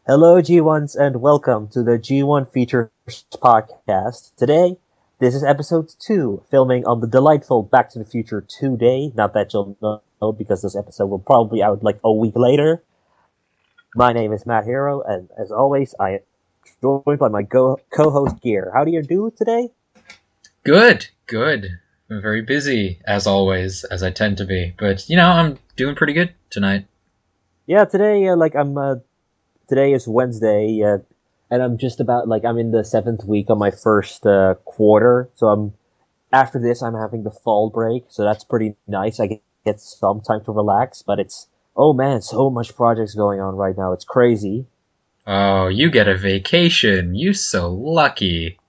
Hello, G1s, and welcome to the G1 Features podcast. Today, this is episode 2, filming on the delightful Back to the Future 2 day. Not that you'll know, because this episode will probably out like a week later. My name is Madhero, and as always, I am joined by my co-host Gear. How do you do today? Good. I'm very busy, as always, as I tend to be. But, I'm doing pretty good tonight. Yeah, today, today is Wednesday, and I'm just about, I'm in the 7th week of my first quarter, so after this, I'm having the fall break, so that's pretty nice. I get some time to relax, but oh man, so much projects going on right now. It's crazy. Oh, you get a vacation. You so lucky.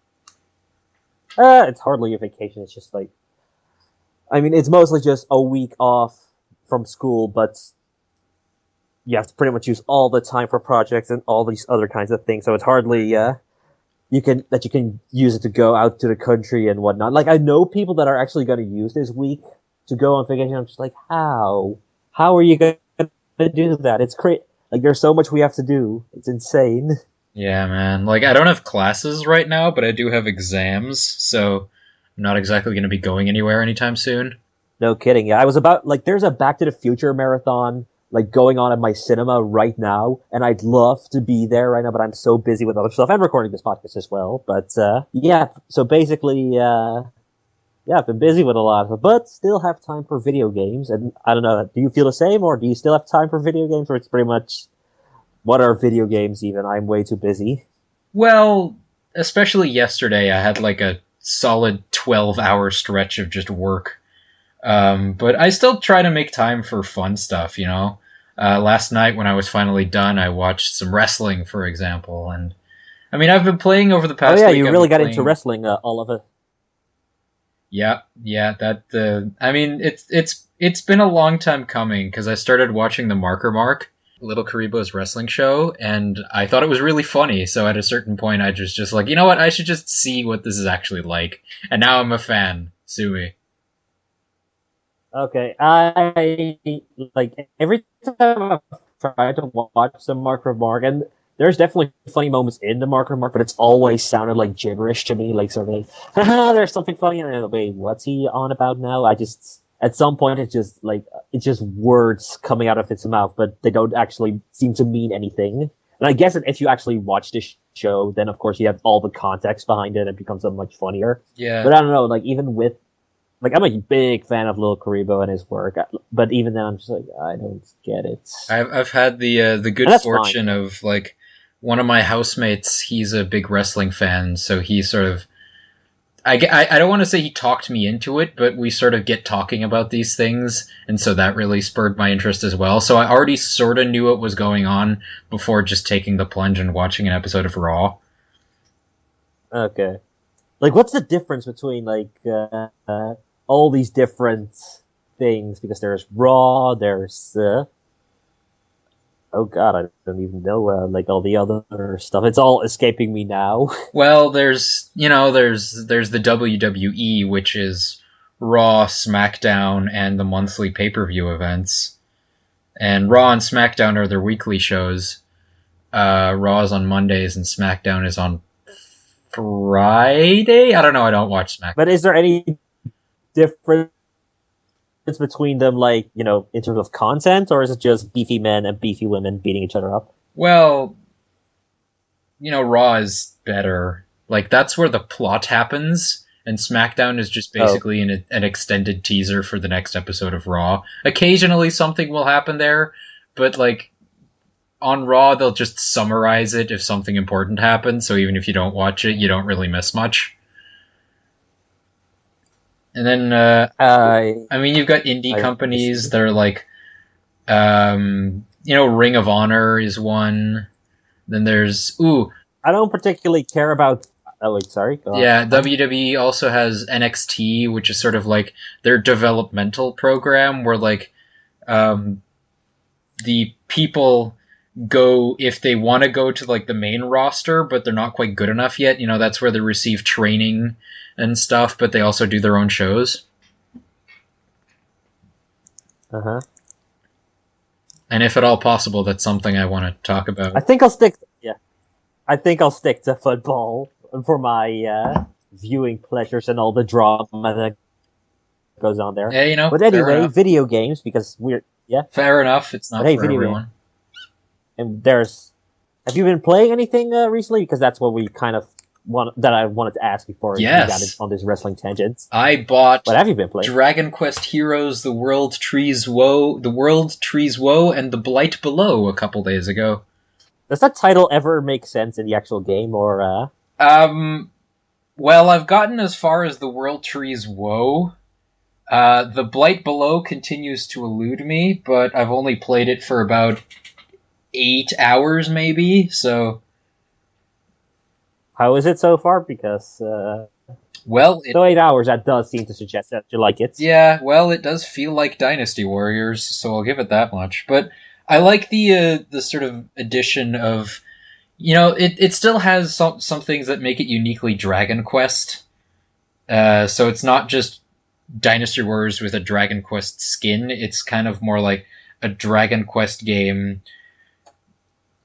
It's hardly a vacation. It's just it's mostly just a week off from school, but you have to pretty much use all the time for projects and all these other kinds of things. So it's hardly you can use it to go out to the country and whatnot. Like, I know people that are actually going to use this week to go on vacation. I'm just like, how? How are you going to do that? It's crazy. Like, there's so much we have to do. It's insane. Yeah, man. I don't have classes right now, but I do have exams, so I'm not exactly going to be going anywhere anytime soon. No kidding. Yeah, I was there's a Back to the Future marathon going on at my cinema right now, and I'd love to be there right now, but I'm so busy with other stuff. I'm recording this podcast as well, but yeah. So basically, yeah, I've been busy with a lot, but still have time for video games. And I don't know, do you feel the same, or do you still have time for video games, or it's pretty much, what are video games even? I'm way too busy. Well, especially yesterday, I had a solid 12-hour stretch of just work. But I still try to make time for fun stuff. Last night when I was finally done, I watched some wrestling, for example. And, I mean, I've been playing over the Oh past yeah, week. you I've really been got into playing. wrestling, all of it. Yeah, I mean, it's been a long time coming, because I started watching the Marker Mark, Little Karibo's wrestling show, and I thought it was really funny. So at a certain point, I just like, you know what? I should just see what this is actually like. And now I'm a fan. Sue me. Okay, I every time I try to watch some Mark Remark, and there's definitely funny moments in the Mark Remark, but it's always sounded like gibberish to me, like sort of like, haha, there's something funny, and I'm like, wait, what's he on about now? I just at some point it's just words coming out of his mouth, but they don't actually seem to mean anything. And I guess that if you actually watch this show, then of course you have all the context behind it, and it becomes so much funnier. Yeah. But I don't know, even with I'm a big fan of Lil Karibo and his work, but even then, I'm just like, I don't get it, I've had the and good that's fine. fortune of one of my housemates. He's a big wrestling fan, so he sort of I don't want to say he talked me into it, but we sort of get talking about these things, and so that really spurred my interest as well. So I already sort of knew what was going on before just taking the plunge and watching an episode of Raw. Okay, what's the difference between all these different things? Because there's Raw, there's oh god, I don't even know all the other stuff. It's all escaping me now. Well, there's the WWE, which is Raw, SmackDown, and the monthly pay-per-view events. And Raw and SmackDown are their weekly shows. Raw is on Mondays and SmackDown is on Friday. I don't know. I don't watch SmackDown. But is there any difference between them, in terms of content, or is it just beefy men and beefy women beating each other up? Well, Raw is better. That's where the plot happens, and SmackDown is just basically an extended teaser for the next episode of Raw. Occasionally something will happen there, but on Raw they'll just summarize it if something important happens, so even if you don't watch it, you don't really miss much. And then, I mean, you've got indie companies that are Ring of Honor is one. Then there's, I don't particularly care about. Oh wait, sorry. Go yeah, on. WWE also has NXT, which is sort of their developmental program, where the people go if they want to go to the main roster, but they're not quite good enough yet. That's where they receive training and stuff, but they also do their own shows. Uh huh. and if at all possible, that's something I want to talk about. I think I'll stick. Yeah, I think I'll stick to football for my viewing pleasures and all the drama that goes on there. Yeah, But fair anyway, enough. video games because Fair enough. It's But not hey, for video game. everyone. And there's. Have you been playing anything recently? Because that's what we kind of that I wanted to ask before we got Yes, on this wrestling tangent. I bought What have you been playing? Dragon Quest Heroes: The World Trees Woe, and The Blight Below a couple days ago. Does that title ever make sense in the actual game, or? Well, I've gotten as far as The World Trees Woe. The Blight Below continues to elude me, but I've only played it for about 8 hours, maybe. So, How is it so far? Because well, 8 hours, that does seem to suggest that you like it. yeah, well, it does feel like Dynasty Warriors, so I'll give it that much. But I like the sort of addition of, it still has some things that make it uniquely Dragon Quest. So it's not just Dynasty Warriors with a Dragon Quest skin. It's kind of more like a Dragon Quest game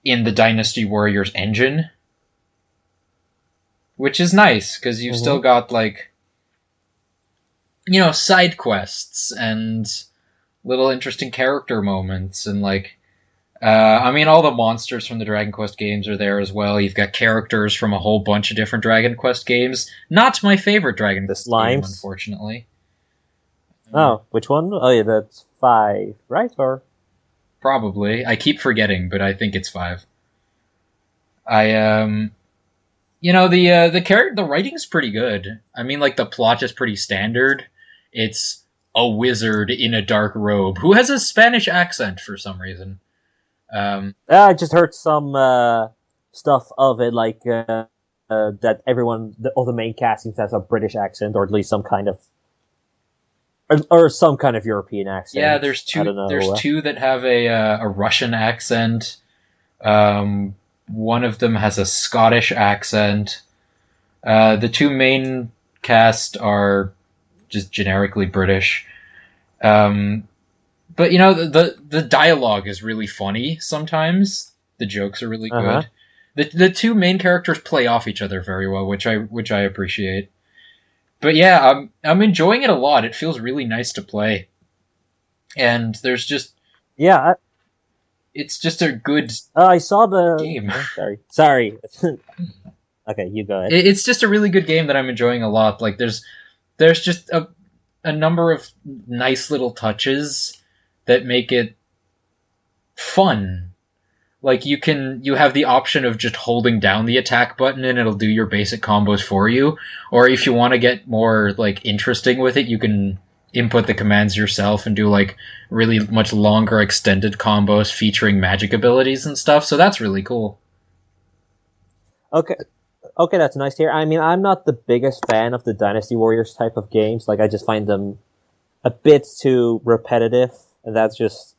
in the Dynasty Warriors engine, which is nice because you've still got side quests and little interesting character moments and all the monsters from the Dragon Quest games are there as well. You've got characters from a whole bunch of different Dragon Quest games. Not my favorite Dragon Quest game, unfortunately. Oh, which one? Oh yeah, that's 5, right? Or probably. I keep forgetting, but I think it's 5. The writing's pretty good. I mean, the plot is pretty standard. It's a wizard in a dark robe who has a Spanish accent for some reason. I just heard some stuff of it, that all the main cast seems to have a British accent, or at least some kind of, or some kind of European accent. Yeah, there's two. There's two that have a Russian accent. One of them has a Scottish accent. The two main cast are just generically British. But the dialogue is really funny sometimes. The jokes are really good. The two main characters play off each other very well, which I appreciate. But yeah, I'm enjoying it a lot. It feels really nice to play. And there's just it's just a good I saw the game. Sorry. Okay, you go ahead. It's just a really good game that I'm enjoying a lot. There's just a number of nice little touches that make it fun. You have the option of just holding down the attack button and it'll do your basic combos for you. Or if you want to get more interesting with it, you can input the commands yourself and do really much longer extended combos featuring magic abilities and stuff. So that's really cool. Okay, that's nice to hear. I mean, I'm not the biggest fan of the Dynasty Warriors type of games. I just find them a bit too repetitive, and that's just,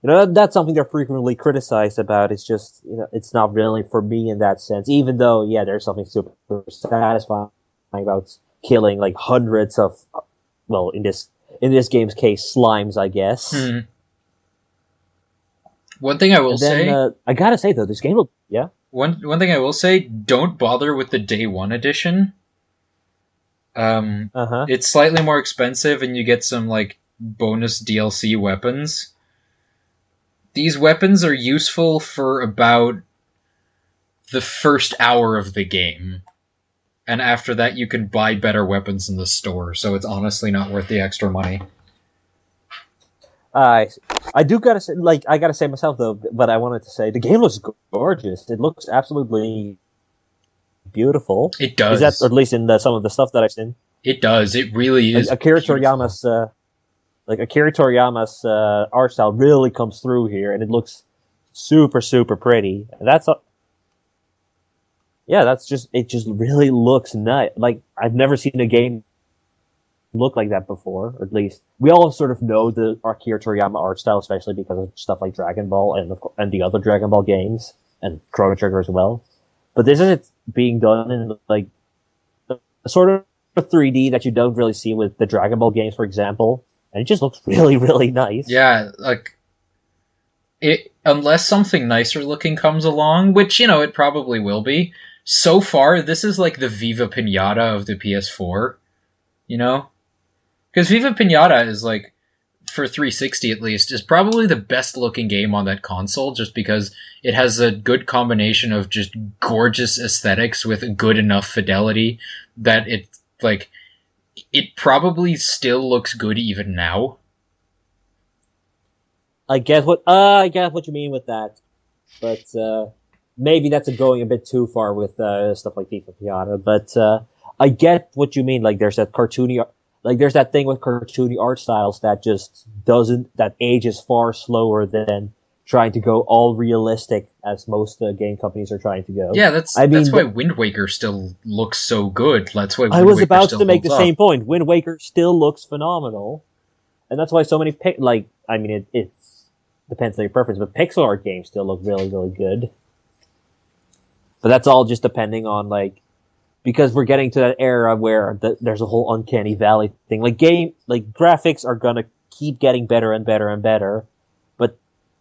that's something they're frequently criticized about. It's just, it's not really for me in that sense. Even though, yeah, there's something super satisfying about killing hundreds of, well, in this game's case, slimes, I guess. One thing I will say, I gotta say though, this game will, yeah. One thing I will say, don't bother with the Day 1 edition. It's slightly more expensive and you get some bonus DLC weapons. These weapons are useful for about the first hour of the game. And after that you can buy better weapons in the store, so it's honestly not worth the extra money. I do gotta say, I gotta say myself though, but I wanted to say the game looks gorgeous. It looks absolutely beautiful. It does. Is that, or at least in some of the stuff that I've seen? It does. It really is. Akira Toriyama's art style really comes through here, and it looks super, super pretty. And it just really looks nice. I've never seen a game look like that before, or at least we all sort of know the Akira Toriyama art style, especially because of stuff like Dragon Ball and the other Dragon Ball games and Chrono Trigger as well. But this is being done in a sort of 3D that you don't really see with the Dragon Ball games, for example, and it just looks really, really nice. Yeah, unless something nicer looking comes along, which it probably will be. So far, this is like the Viva Pinata of the PS4. You know, because Viva Pinata is like, for 360 at least, is probably the best looking game on that console, just because it has a good combination of just gorgeous aesthetics with good enough fidelity that it probably still looks good even now. I get what you mean with that, but maybe that's going a bit too far with stuff like FIFA Piata. But I get what you mean. Like there's that cartoony, like there's that thing with cartoony art styles that just doesn't that ages far slower than trying to go all realistic as most game companies are trying to go. Yeah, that's I mean, why Wind Waker still looks so good. That's why I Wind was Waker about still to make the holds same up. point. Wind Waker still looks phenomenal, and that's why so many I mean, it's depends on your preference, but pixel art games still look really, really good. But that's all just depending on because we're getting to that era where there's a whole uncanny valley thing. Graphics are gonna keep getting better and better and better, but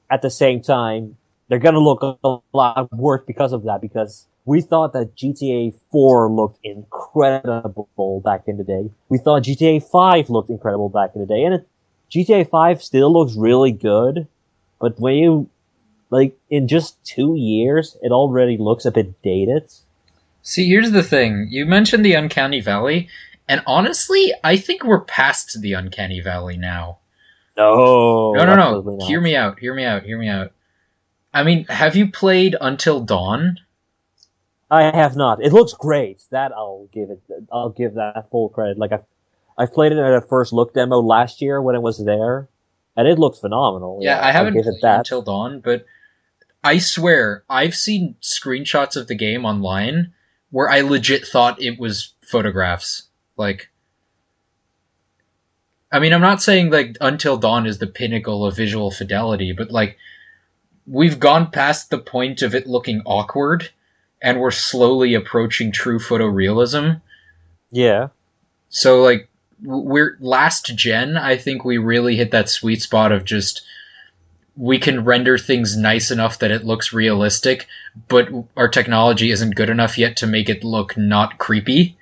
at the same time, they're gonna look a lot worse because of that. Because we thought that GTA 4 looked incredible back in the day. We thought GTA 5 looked incredible back in the day, and GTA 5 still looks really good. But when you in just 2 years, it already looks a bit dated. See, here's the thing. You mentioned the Uncanny Valley, and honestly, I think we're past the Uncanny Valley now. No, No, no, no. absolutely Hear not. me out. Hear me out. Hear me out. I mean, have you played Until Dawn? I have not. It looks great. That I'll give that full credit. I played it at a first look demo last year when it was there, and it looks phenomenal. Yeah, Yeah, I I'll haven't give it played that. Until Dawn, but I swear, I've seen screenshots of the game online where I legit thought it was photographs. Like, I mean, I'm not saying like Until Dawn is the pinnacle of visual fidelity, but like, we've gone past the point of it looking awkward, and we're slowly approaching true photorealism. Yeah, So like, we're last gen. I think we really hit that sweet spot of just, we can render things nice enough that it looks realistic, but our technology isn't good enough yet to make it look not creepy,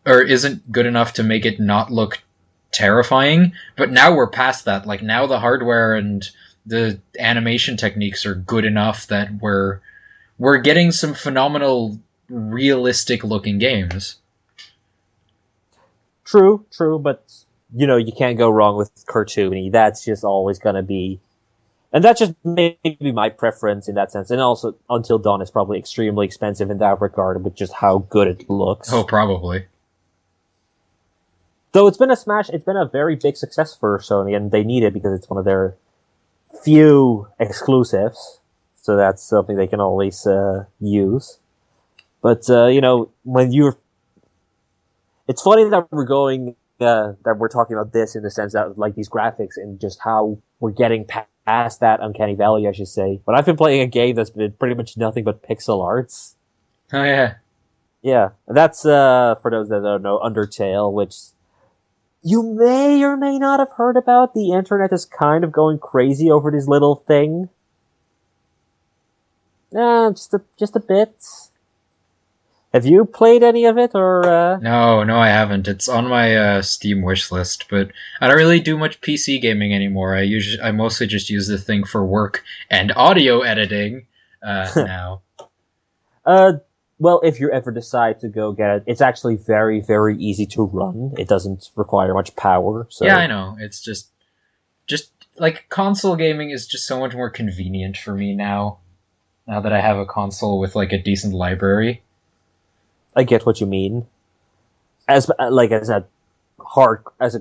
or isn't good enough to make it not look terrifying. But now we're past that. Like, now the hardware and the animation techniques are good enough that we're getting some phenomenal realistic looking games. true, but you can't go wrong with cartoony. That's just always gonna be, and that's just maybe my preference in that sense. And also, Until Dawn is probably extremely expensive in that regard, with just how good it Oh, looks. probably. Though it's been a smash, it's been a very big success for Sony, and they need it because it's one of their few exclusives. So that's something they can always use. But when you're, it's funny that we're talking about this in the sense that these graphics and just how we're getting past that uncanny valley, I should say. But I've been playing a game that's been pretty much nothing but pixel arts. Oh yeah. Yeah, that's for those that don't know, Undertale, which you may or may not have heard about. The internet is kind of going crazy over this little thing. Just a bit. Have you played any of it, or? No, no, I haven't. It's on my Steam wish list, but I don't really do much PC gaming anymore. I mostly just use the thing for work and audio editing now. Uh, well, if you ever decide to go get it, it's actually very, very easy to run. It doesn't require much power. So Yeah, I know. It's just like console gaming is just so much more convenient for me now. Now that I have a console with like a decent library. I get what you mean. As as a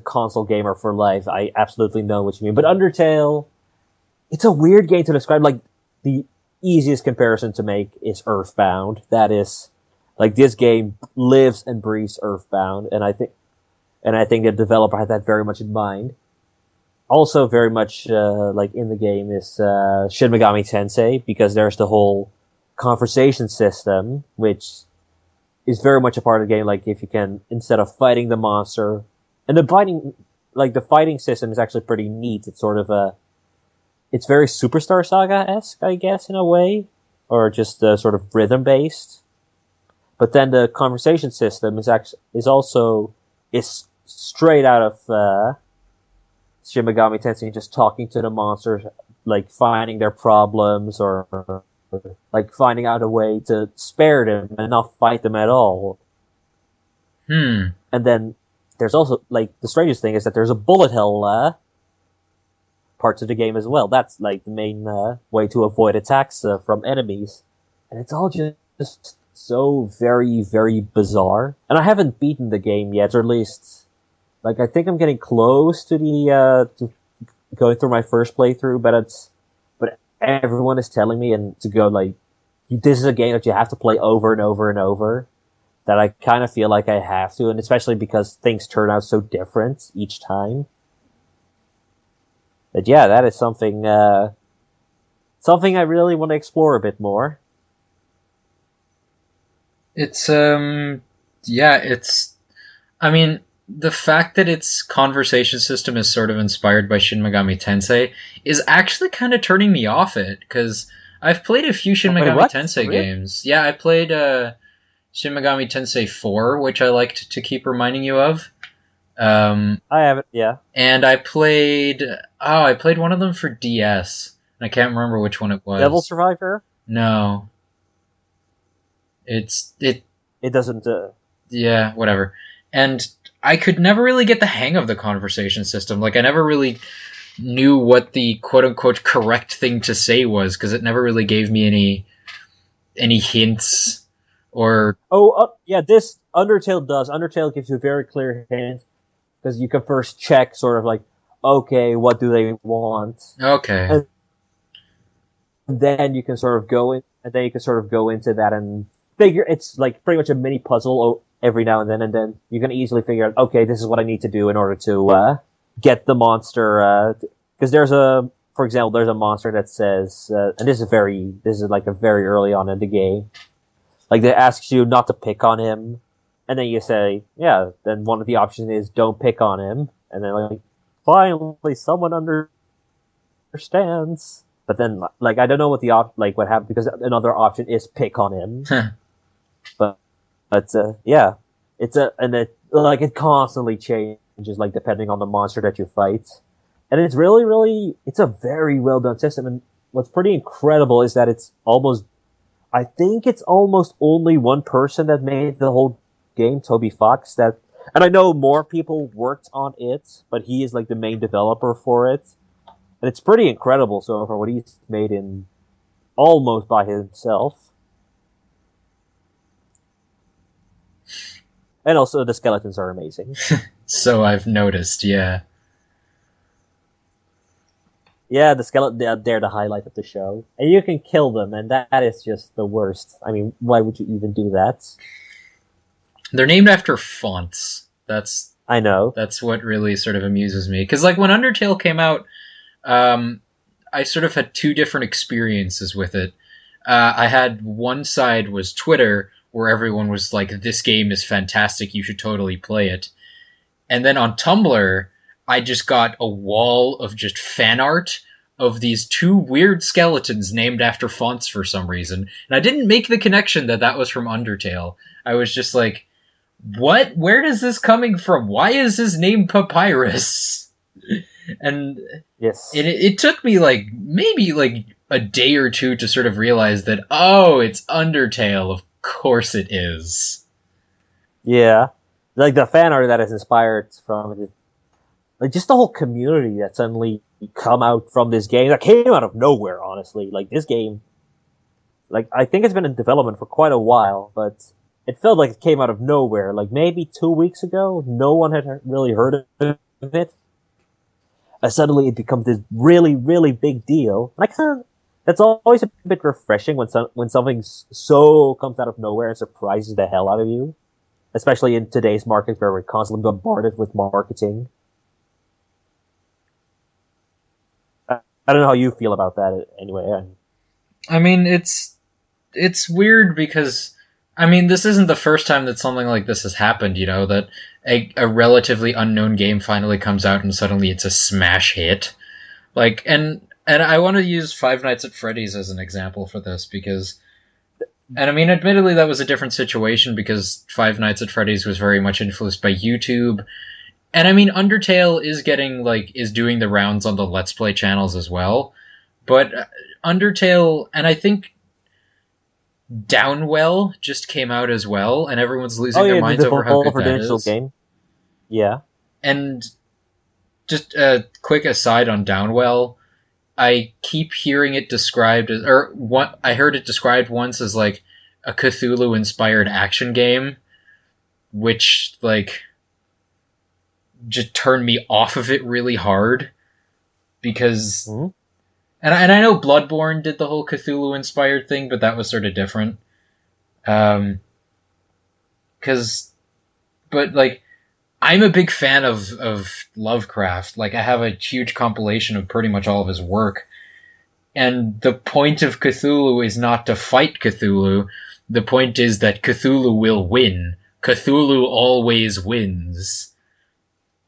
console gamer for life, I absolutely know what you mean. But Undertale, it's a weird game to describe. Like the easiest comparison to make is Earthbound. That is, this game lives and breathes Earthbound, and I think the developer had that very much in mind. Also, very much in the game is Shin Megami Tensei, because there's the whole conversation system, which is very much a part of the game. Like if you can, instead of fighting the monster, and the fighting system is actually pretty neat. It's sort of it's very Superstar Saga-esque, I guess, in a way, or just sort of rhythm-based. But then the conversation system is also is straight out of Shin Megami Tensei, just talking to the monsters, like finding their problems or like finding out a way to spare them and not fight them at all. Hmm. And then there's also, like, the strangest thing is that there's a bullet hell parts of the game as well. That's like the main way to avoid attacks from enemies, and it's all just so very, very bizarre. And I haven't beaten the game yet, or at least, like, I think I'm getting close to the to going through my first playthrough, but everyone is telling me and to go, like, this is a game that you have to play over and over and over. That I kind of feel like I have to, and especially because things turn out so different each time. But yeah, that is something something I really want to explore a bit more. It's yeah, it's I mean, the fact that its conversation system is sort of inspired by Shin Megami Tensei is actually kind of turning me off it, because I've played a few Shin Wait, Megami what? Tensei Really? games. Yeah, I played Shin Megami Tensei 4, which I liked to keep reminding you of. I haven't. Yeah. And I played one of them for DS. And I can't remember which one it Devil was. Survivor. No, it It doesn't. yeah, whatever. And I could never really get the hang of the conversation system. Like, I never really knew what the quote unquote correct thing to say was, because it never really gave me any hints or Oh, yeah. This Undertale does. Undertale gives you a very clear hint because you can first check, sort of like, okay, what do they want, okay. and then you can sort of go in, and then you can sort of go into that and figure. It's like pretty much a mini puzzle every now and then you can easily figure out, okay, this is what I need to do in order to get the monster. Because for example, there's a monster that says, and this is like a very early on in the game. Like, they ask you not to pick on him, and then you say, yeah. Then one of the options is don't pick on him, and then, like, finally someone understands. But then, like, I don't know what happened, because another option is pick on him. but yeah, it constantly changes, like, depending on the monster that you fight, and it's really, it's a very well done system. And what's pretty incredible is that I think it's almost only one person that made the whole game, Toby Fox. And I know more people worked on it, but he is like the main developer for it, and it's pretty incredible so far what he's made in almost by himself. And also the skeletons are amazing. So I've noticed, yeah. Yeah, the skeleton, they're the highlight of the show. And you can kill them, and that is just the worst. I mean, why would you even do that? They're named after fonts. I know. That's what really sort of amuses me. Because, like, when Undertale came out, I sort of had two different experiences with it. I had one side was Twitter, where everyone was like, this game is fantastic, you should totally play it. And then on Tumblr, I just got a wall of just fan art of these two weird skeletons named after fonts for some reason. And I didn't make the connection that was from Undertale. I was just like, what? Where is this coming from? Why is his name Papyrus? And Yes. it took me like maybe like a day or two to sort of realize that, oh, it's Undertale. Of course it is. Yeah. Like, the fan art that is inspired from it, like, just the whole community that suddenly come out from this game that came out of nowhere, honestly. Like, this game, like, I think it's been in development for quite a while, but it felt like it came out of nowhere. Like, maybe 2 weeks ago, no one had really heard of it. And suddenly it becomes this really, really big deal. And that's always a bit refreshing when something so comes out of nowhere and surprises the hell out of you. Especially in today's market where we're constantly bombarded with marketing. I don't know how you feel about that anyway. I mean, it's weird because, I mean, this isn't the first time that something like this has happened, you know, that a relatively unknown game finally comes out and suddenly it's a smash hit. Like, and And I want to use Five Nights at Freddy's as an example for this because, and I mean, admittedly, that was a different situation because Five Nights at Freddy's was very much influenced by YouTube. And I mean, Undertale is doing the rounds on the Let's Play channels as well. But Undertale, and I think Downwell just came out as well, and everyone's Oh losing their yeah, minds the over how good Devolver that Digital is. game. Yeah. And just a quick aside on Downwell, I keep hearing it described as, or what I heard it described once as like a Cthulhu-inspired action game, which like just turned me off of it really hard because, Mm-hmm. and I know Bloodborne did the whole Cthulhu-inspired thing, but that was sort of different. Because, but like I'm a big fan of Lovecraft. Like I have a huge compilation of pretty much all of his work. And the point of Cthulhu is not to fight Cthulhu. The point is that Cthulhu will win. Cthulhu always wins.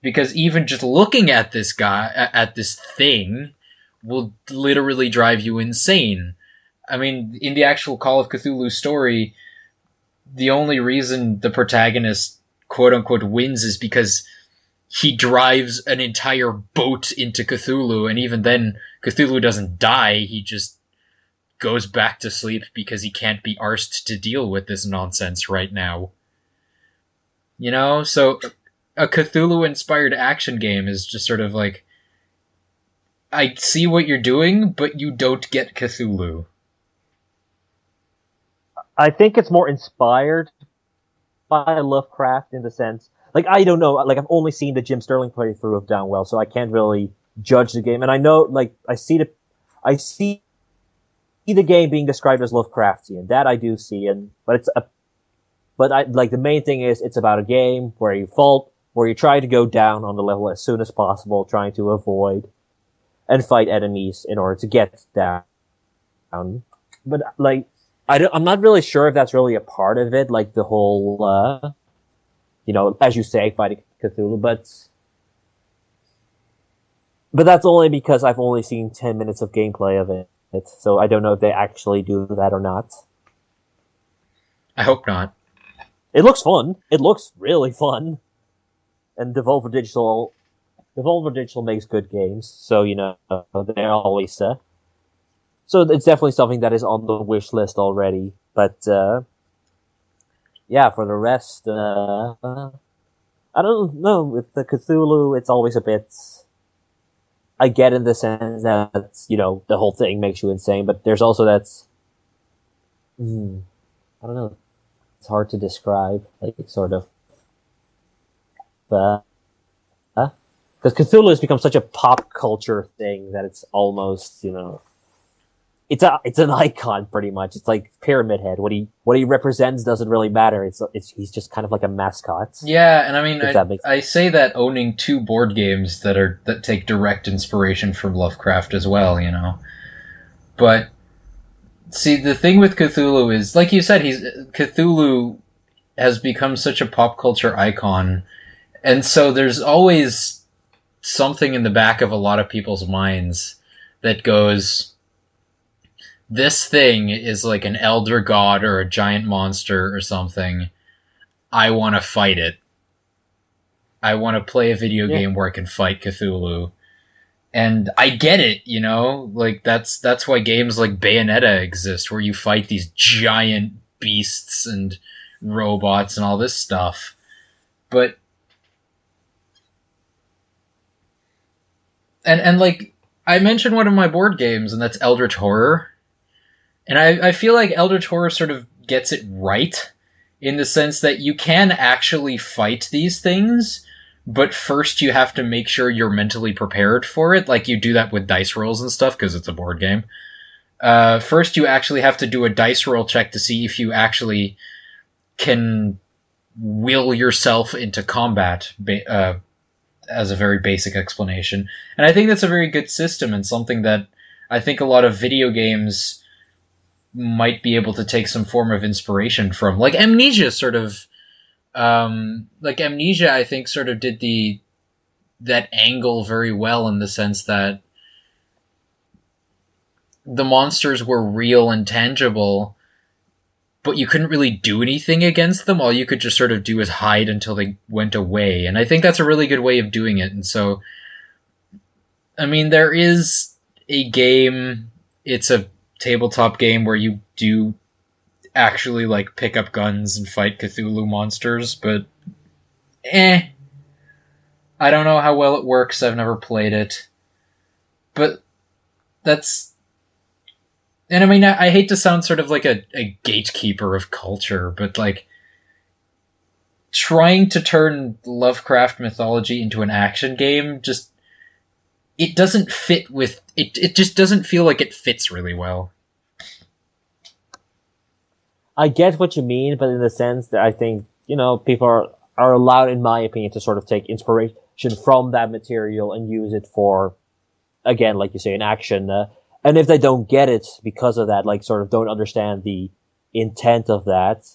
Because even just looking at this guy, at this thing, will literally drive you insane. I mean, in the actual Call of Cthulhu story, the only reason the protagonist quote unquote wins is because he drives an entire boat into Cthulhu, and even then, Cthulhu doesn't die, he just goes back to sleep because he can't be arsed to deal with this nonsense right now. You know? So, a Cthulhu-inspired action game is just sort of like, I see what you're doing, but you don't get Cthulhu. I think it's more inspired by Lovecraft in the sense, like I don't know, like I've only seen the Jim Sterling playthrough of Downwell, so I can't really judge the game. And I know, like I see the game being described as Lovecraftian. That I do see, but I like the main thing is it's about a game where you try to go down on the level as soon as possible, trying to avoid and fight enemies in order to get down. But like I'm not really sure if that's really a part of it, like the whole, as you say, fighting Cthulhu. But that's only because I've only seen 10 minutes of gameplay of it, so I don't know if they actually do that or not. I hope not. It looks fun. It looks really fun. And Devolver Digital makes good games, so they're always so it's definitely something that is on the wish list already. But yeah, for the rest, I don't know. With the Cthulhu, it's always a bit. I get in the sense that the whole thing makes you insane, but there's also that. I don't know. It's hard to describe, like sort of. But because Cthulhu has become such a pop culture thing that it's almost it's an icon pretty much. It's like Pyramid Head. What he represents doesn't really matter. He's just kind of like a mascot. Yeah, and I mean, If that makes I say that owning two board games that take direct inspiration from Lovecraft as well, But see, the thing with Cthulhu is, like you said, Cthulhu has become such a pop culture icon, and so there's always something in the back of a lot of people's minds that goes, this thing is like an elder god or a giant monster or something. I want to fight it. I want to play a video game where I can fight Cthulhu. And I get it, Like that's why games like Bayonetta exist, where you fight these giant beasts and robots and all this stuff. But and like I mentioned one of my board games, and that's Eldritch Horror. And I feel like Eldritch Horror sort of gets it right in the sense that you can actually fight these things, but first you have to make sure you're mentally prepared for it. Like you do that with dice rolls and stuff because it's a board game. First you actually have to do a dice roll check to see if you actually can will yourself into combat, as a very basic explanation. And I think that's a very good system and something that I think a lot of video games might be able to take some form of inspiration from. Like Amnesia sort of, Amnesia I think sort of did that angle very well in the sense that the monsters were real and tangible, but you couldn't really do anything against them. All you could just sort of do is hide until they went away. And I think that's a really good way of doing it. And so, I mean, there is a game, it's a tabletop game where you do actually like pick up guns and fight Cthulhu monsters, but I don't know how well it works. I've never played it. But that's, and I mean, I hate to sound sort of like a gatekeeper of culture, but like trying to turn Lovecraft mythology into an action game just, it doesn't fit with it just doesn't feel like it fits really well. I get what you mean, but in the sense that I think, people are allowed, in my opinion, to sort of take inspiration from that material and use it for, again, like you say, an action. And if they don't get it because of that, like sort of don't understand the intent of that,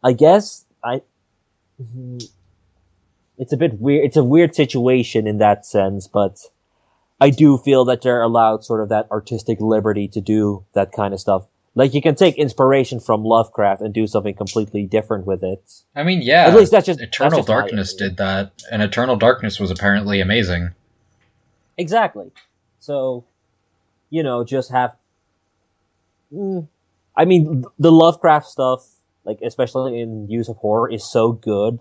I guess it's a bit weird. It's a weird situation in that sense, but I do feel that they're allowed sort of that artistic liberty to do that kind of stuff. Like, you can take inspiration from Lovecraft and do something completely different with it. I mean, yeah. At least that's just Eternal Darkness did that, and Eternal Darkness was apparently amazing. Exactly. So, just have... I mean, the Lovecraft stuff, like, especially in use of horror, is so good.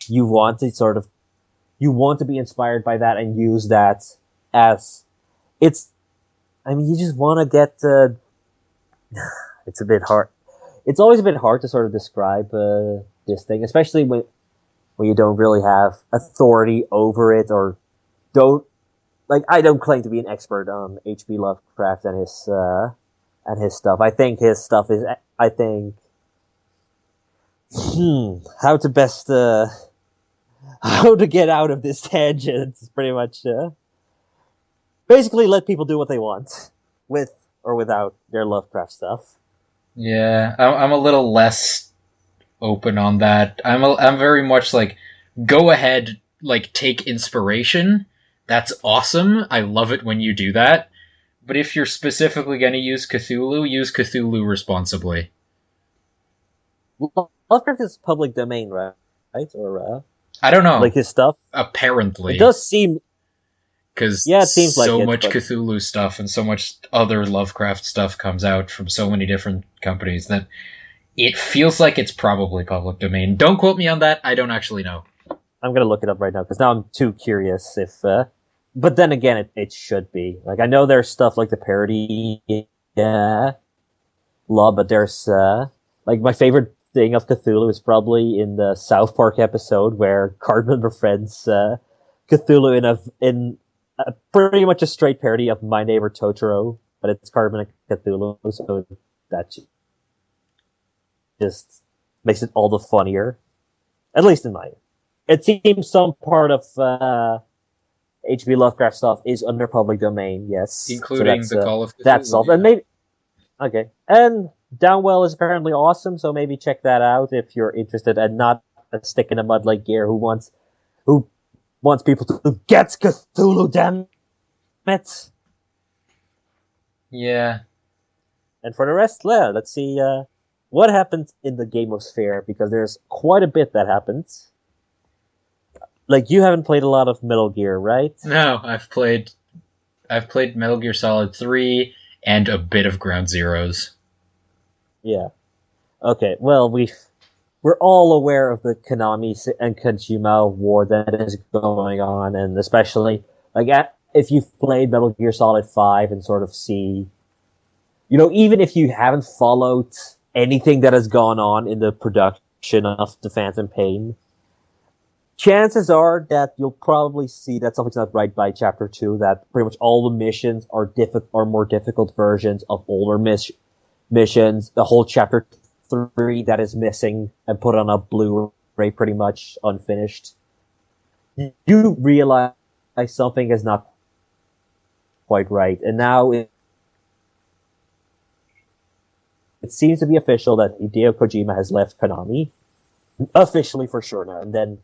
You want to be inspired by that and use that as... you just want to get... it's a bit hard. It's always a bit hard to sort of describe this thing, especially when you don't really have authority over it, or don't... Like, I don't claim to be an expert on H.P. Lovecraft and his stuff. I think his stuff is... how to best... how to get out of this tangent is pretty much... basically let people do what they want, with or without their Lovecraft stuff. Yeah, I'm a little less open on that. I'm very much like, go ahead, like, take inspiration. That's awesome. I love it when you do that. But if you're specifically going to use Cthulhu responsibly. Lovecraft is public domain, right? Or I don't know. Like his stuff? Apparently. It does seem... Because it seems so like much Cthulhu stuff and so much other Lovecraft stuff comes out from so many different companies that it feels like it's probably public domain. Don't quote me on that. I don't actually know. I'm going to look it up right now, because now I'm too curious if... but then again, it should be. Like, I know there's stuff like the parody law, but there's... like, my favorite thing of Cthulhu is probably in the South Park episode where Cartman befriends Cthulhu in pretty much a straight parody of My Neighbor Totoro, but it's Cartman and Cthulhu, so that just makes it all the funnier. At least in my... It seems some part of H.P. Lovecraft stuff is under public domain, yes. Including the Call of Cthulhu. That's all. And maybe... Okay. And Downwell is apparently awesome, so maybe check that out if you're interested, and not a stick in the mud like Gear, who wants people to get Cthulhu, damn it! Yeah. And for the rest, let's see what happens in the Gamosphere, because there's quite a bit that happens. Like, you haven't played a lot of Metal Gear, right? No, I've played Metal Gear Solid 3 and a bit of Ground Zeroes. Yeah. Okay, well, we're all aware of the Konami and Kojima war that is going on, and especially, like, if you've played Metal Gear Solid 5 and sort of see... even if you haven't followed anything that has gone on in the production of The Phantom Pain, chances are that you'll probably see that something's not right by Chapter 2, that pretty much all the missions are more difficult versions of older missions. The whole Chapter 3 that is missing and put on a Blu-ray pretty much unfinished. You realize something is not quite right, and now it seems to be official that Hideo Kojima has left Konami. Officially, for sure now. And then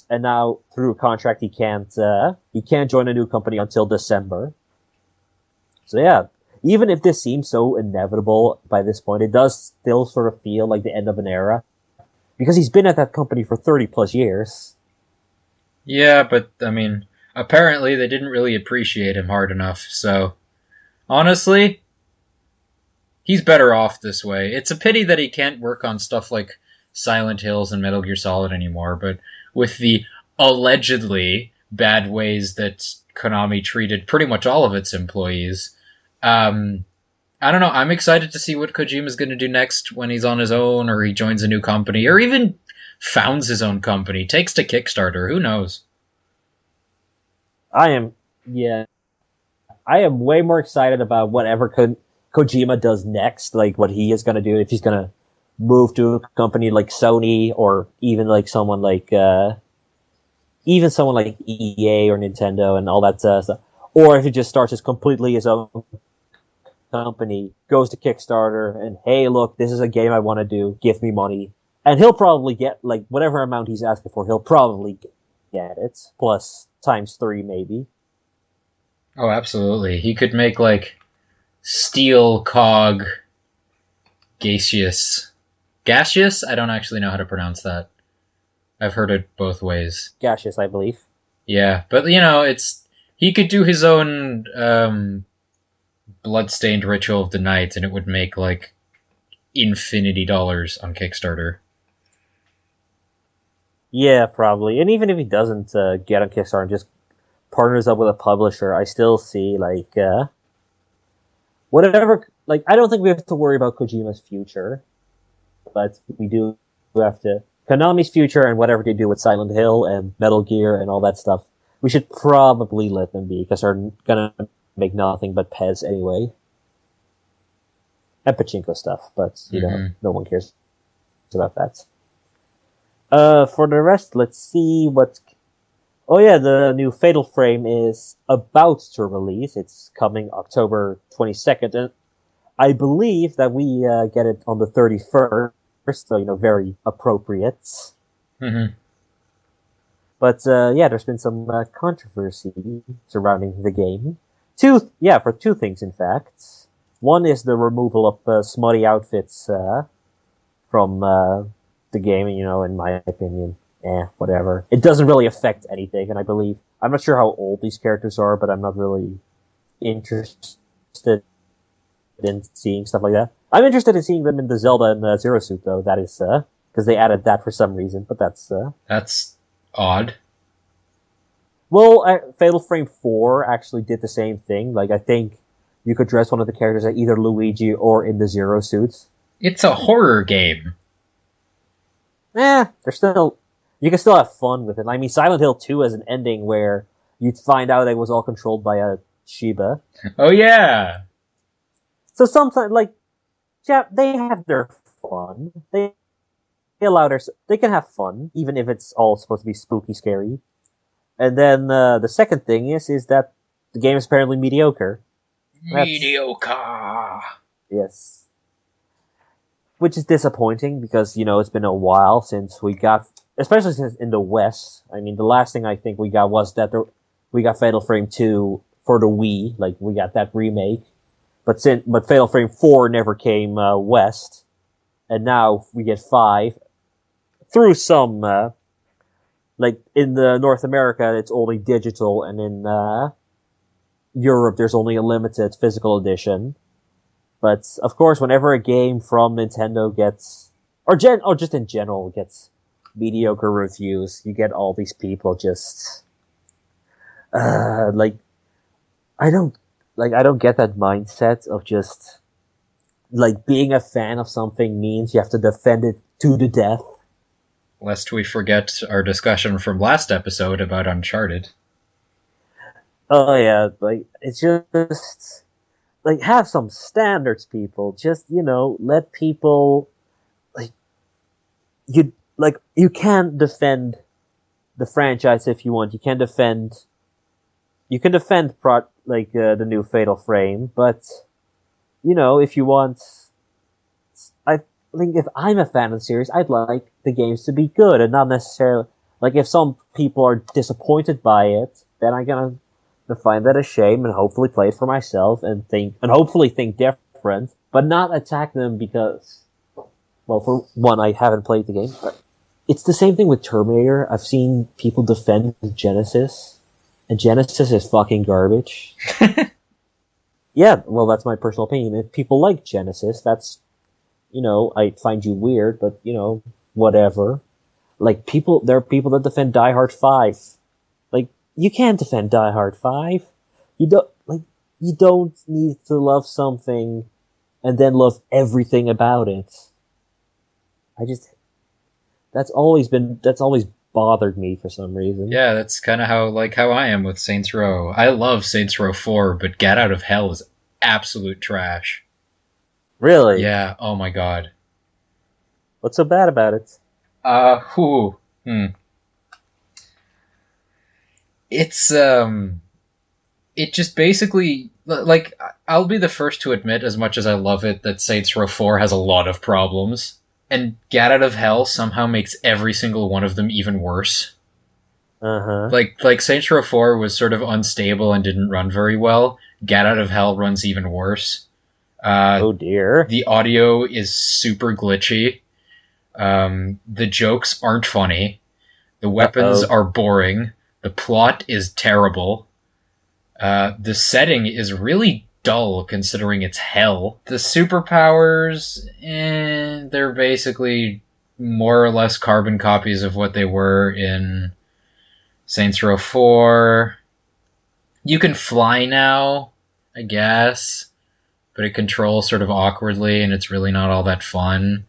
and now through a contract he can't join a new company until December. So yeah, even if this seems so inevitable by this point, it does still sort of feel like the end of an era because he's been at that company for 30 plus years. Yeah, but I mean, apparently they didn't really appreciate him hard enough. So honestly, he's better off this way. It's a pity that he can't work on stuff like Silent Hills and Metal Gear Solid anymore, but with the allegedly bad ways that Konami treated pretty much all of its employees, I don't know. I'm excited to see what Kojima's going to do next when he's on his own or he joins a new company or even founds his own company, takes to Kickstarter. Who knows? Yeah, I am way more excited about whatever Kojima does next, like what he is going to do, if he's going to move to a company like Sony or even like even someone like EA or Nintendo and all that stuff, or if he just starts as completely his own company, goes to Kickstarter, and hey, look, this is a game I want to do, give me money. And he'll probably get, like, whatever amount he's asking for, he'll probably get it, plus times 3 maybe. Oh, absolutely. He could make like Steel Cog Gaseous. Gaseous? I don't actually know how to pronounce that. I've heard it both ways. Gaseous, I believe. Yeah, but you know, he could do his own Bloodstained Ritual of the Night, and it would make like infinity dollars on Kickstarter. Yeah, probably. And even if he doesn't get on Kickstarter and just partners up with a publisher, I still see, like, whatever. Like, I don't think we have to worry about Kojima's future, but we do have to. Konami's future and whatever they do with Silent Hill and Metal Gear and all that stuff, we should probably let them be, because they're gonna make nothing but Pez anyway. And pachinko stuff, but, you know, no one cares about that. For the rest, let's see what... Oh yeah, the new Fatal Frame is about to release. It's coming October 22nd, and I believe that we get it on the 31st, so, you know, very appropriate. Mm-hmm. But, yeah, there's been some controversy surrounding the game. For two things, in fact. One is the removal of smutty outfits from the game, and, you know, in my opinion, whatever. It doesn't really affect anything, and I'm not sure how old these characters are, but I'm not really interested in seeing stuff like that. I'm interested in seeing them in the Zelda and Zero Suit, though. That is, because they added that for some reason, but that's odd. Well, Fatal Frame 4 actually did the same thing. Like, I think you could dress one of the characters as either Luigi or in the Zero Suit. It's a horror game. You can still have fun with it. I mean, Silent Hill 2 has an ending where you'd find out it was all controlled by a Shiba. Oh, yeah. So sometimes, like, yeah, they have their fun. They can have fun, even if it's all supposed to be spooky, scary. And then the second thing is that the game is apparently mediocre. Mediocre. Yes. Which is disappointing because, you know, it's been a while since we got, especially since in the West. I mean, the last thing I think we got was that we got Fatal Frame 2 for the Wii. Like, we got that remake. But Fatal Frame 4 never came West. And now we get 5 through some, like, in the North America, it's only digital, and in Europe, there's only a limited physical edition. But, of course, whenever a game from Nintendo gets, or just in general gets mediocre reviews, you get all these people just, like, I don't get that mindset of just, like, being a fan of something means you have to defend it to the death. Lest we forget our discussion from last episode about Uncharted. Oh yeah, like, it's just, like, have some standards, people. Just, you know, let people, like, you can defend the franchise if you want. You can defend the new Fatal Frame, but, you know, if you want, I think if I'm a fan of the series, I'd like the games to be good and not necessarily, like, if some people are disappointed by it, then I'm gonna to find that a shame and hopefully play it for myself and hopefully think different, but not attack them because, well, for one, I haven't played the game. But it's the same thing with Terminator. I've seen people defend Genesis, and Genesis is fucking garbage. Yeah, well, that's my personal opinion. If people like Genesis, that's, I find you weird, but, whatever. Like, there are people that defend Die Hard 5. Like, you can't defend Die Hard 5. You don't need to love something and then love everything about it. That's always bothered me for some reason. Yeah, that's kind of how I am with Saints Row. I love Saints Row 4, but Get Out of Hell is absolute trash. Really? Yeah, oh my god. What's so bad about it? Whew. It's, it just basically, like, I'll be the first to admit, as much as I love it, that Saints Row 4 has a lot of problems. And Get Out of Hell somehow makes every single one of them even worse. Uh-huh. Like Saints Row 4 was sort of unstable and didn't run very well. Get Out of Hell runs even worse. Oh dear. The audio is super glitchy. The jokes aren't funny. The weapons are boring. The plot is terrible. The setting is really dull considering it's hell. The superpowers, they're basically more or less carbon copies of what they were in Saints Row 4. You can fly now, I guess, but it controls sort of awkwardly and it's really not all that fun.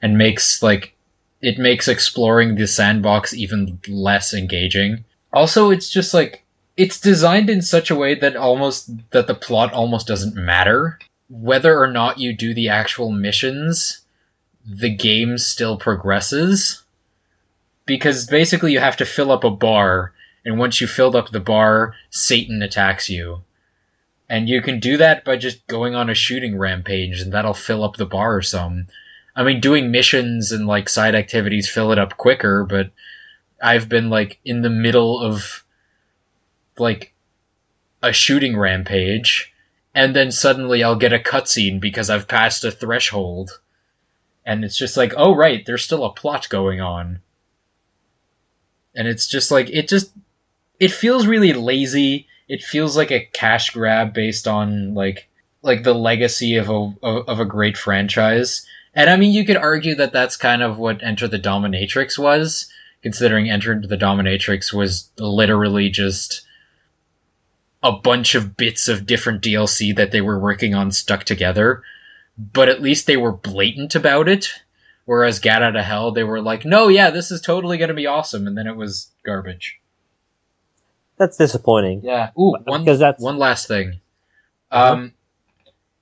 And it makes exploring the sandbox even less engaging. Also, it's just it's designed in such a way that the plot almost doesn't matter. Whether or not you do the actual missions, the game still progresses. Because basically you have to fill up a bar, and once you filled up the bar, Satan attacks you. And you can do that by just going on a shooting rampage, and that'll fill up the bar some. I mean, doing missions and side activities fill it up quicker, but I've been in the middle of a shooting rampage, and then suddenly I'll get a cutscene because I've passed a threshold. And it's just oh right, there's still a plot going on. And it's just it feels really lazy. It feels like a cash grab based on the legacy of a great franchise. And I mean, you could argue that that's kind of what Enter the Dominatrix was, considering Enter the Dominatrix was literally just a bunch of bits of different DLC that they were working on stuck together. But at least they were blatant about it. Whereas Get Out of Hell, they were like, no, yeah, this is totally going to be awesome. And then it was garbage. That's disappointing. Yeah. Ooh, one last thing. Uh-huh.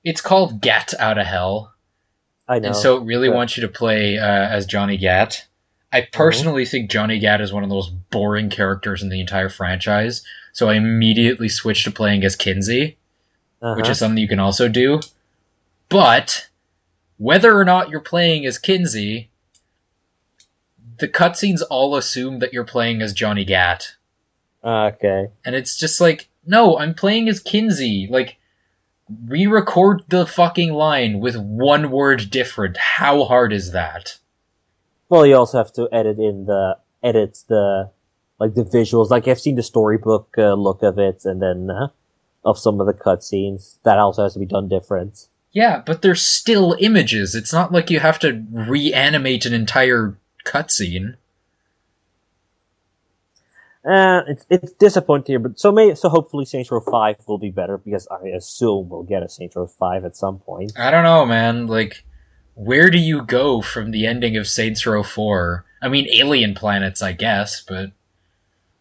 It's called Gat Out of Hell. I know. And so it really wants you to play as Johnny Gat. I personally think Johnny Gat is one of the most boring characters in the entire franchise. So I immediately switched to playing as Kinsey, which is something you can also do. But whether or not you're playing as Kinsey, the cutscenes all assume that you're playing as Johnny Gat. Okay. And it's just no, I'm playing as Kinsey. Re-record the fucking line with one word different. How hard is that? Well, you also have to edit the visuals. I've seen the storybook look of it, and then of some of the cutscenes. That also has to be done different. Yeah, but they're still images. It's not like you have to reanimate an entire cutscene. It's disappointing, but so hopefully Saints Row 5 will be better, because I assume we'll get a Saints Row 5 at some point. I don't know, man. Where do you go from the ending of Saints Row 4? I mean, alien planets, I guess, but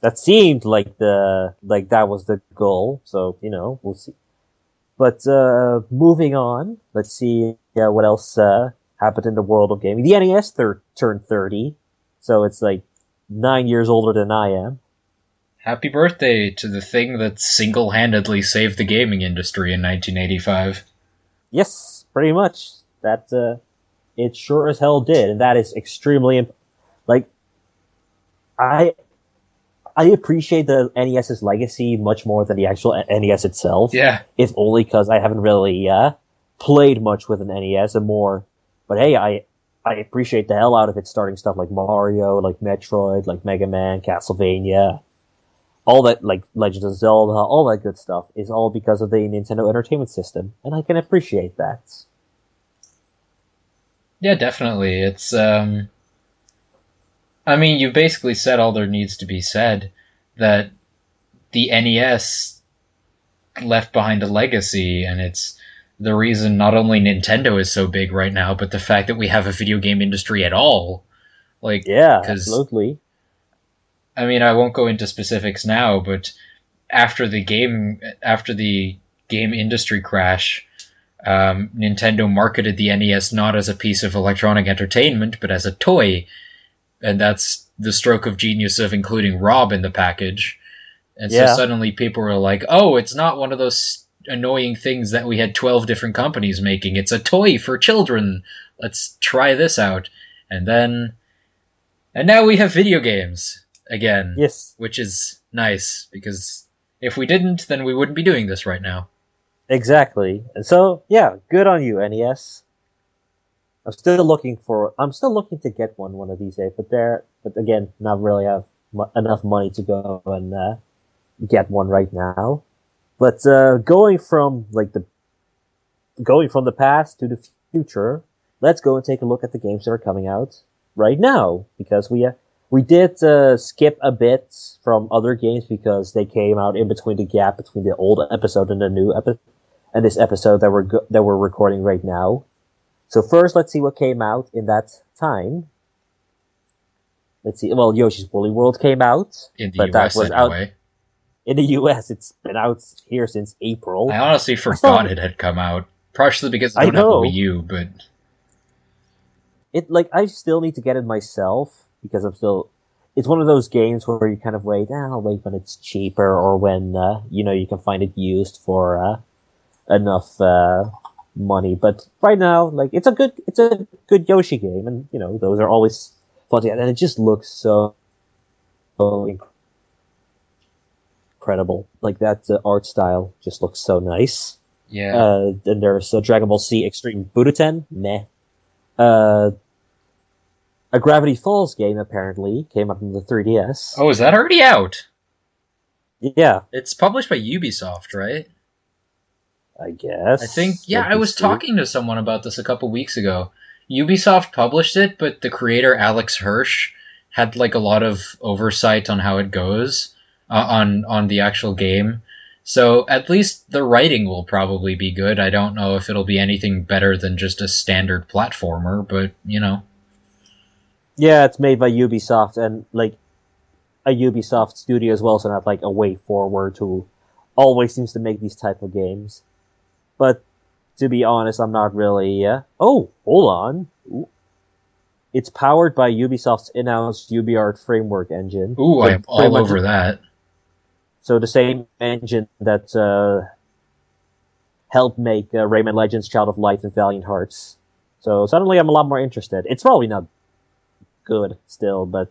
that seemed like that was the goal. So we'll see. But moving on, let's see what else happened in the world of gaming. The NES turned 30, so it's 9 years older than I am. Happy birthday to the thing that single-handedly saved the gaming industry in 1985. Yes, pretty much. That it sure as hell did, and that is extremely I appreciate the NES's legacy much more than the actual NES itself. Yeah. If only because I haven't really played much with an NES and more. But hey, I appreciate the hell out of it, starting stuff like Mario, like Metroid, like Mega Man, Castlevania, all that, like Legend of Zelda, all that good stuff is all because of the Nintendo Entertainment System, and I can appreciate that. Yeah, definitely. I mean, you basically said all there needs to be said, that the NES left behind a legacy, and it's the reason not only Nintendo is so big right now, but the fact that we have a video game industry at all. Like, Yeah, because, absolutely. I mean, I won't go into specifics now, but after the game industry crash, Nintendo marketed the NES not as a piece of electronic entertainment, but as a toy, and that's the stroke of genius of including Rob in the package. And so Yeah. suddenly people were like, "Oh, it's not one of those annoying things that we had 12 different companies making. It's a toy for children. Let's try this out." And now we have video games again, Yes. which is nice because if we didn't, then we wouldn't be doing this right now. Exactly. And so, yeah, good on you, NES. I'm still looking to get one of these days, but again, not really have enough money to go and get one right now. But going from the past to the future, let's go and take a look at the games that are coming out right now, because we did skip a bit from other games because they came out in between the gap between the old episode and the new episode, and this episode that we're recording right now. So first, let's see what came out in that time. Let's see. Well, Yoshi's Woolly World came out, In the but that US, was out anyway. in the US. It's been out here since April. I honestly I thought forgot it had come out, partially because I I don't have a Wii know U, but I still need to get it myself because It's one of those games where you kind of wait. I'll wait when it's cheaper or when you can find it used for enough money. But right now, like it's a good Yoshi game, and those are always fun to get, and it just looks so incredible. Like that art style just looks so nice. yeah. Then there's Dragon Ball Z Extreme Budoten. Meh. Uh, a Gravity Falls game apparently came up on the 3DS. Oh, is that already out? Yeah, It's published by Ubisoft, right? I guess. I think, yeah, Let I me was see. talking to someone about this a couple weeks ago. Ubisoft published it, but the creator, Alex Hirsch, had like a lot of oversight on how it goes on the actual game. So at least the writing will probably be good. I don't know if it'll be anything better than just a standard platformer, but Yeah, it's made by Ubisoft, and like a Ubisoft studio as well, so not like a way forward who always seems to make these type of games. But to be honest, I'm not really. Oh, hold on. Ooh. It's powered by Ubisoft's in-house UbiArt framework engine. ooh, So I'm all over that. So the same engine that helped make Rayman Legends, Child of Light, and Valiant Hearts. So suddenly I'm a lot more interested. It's probably not good still, but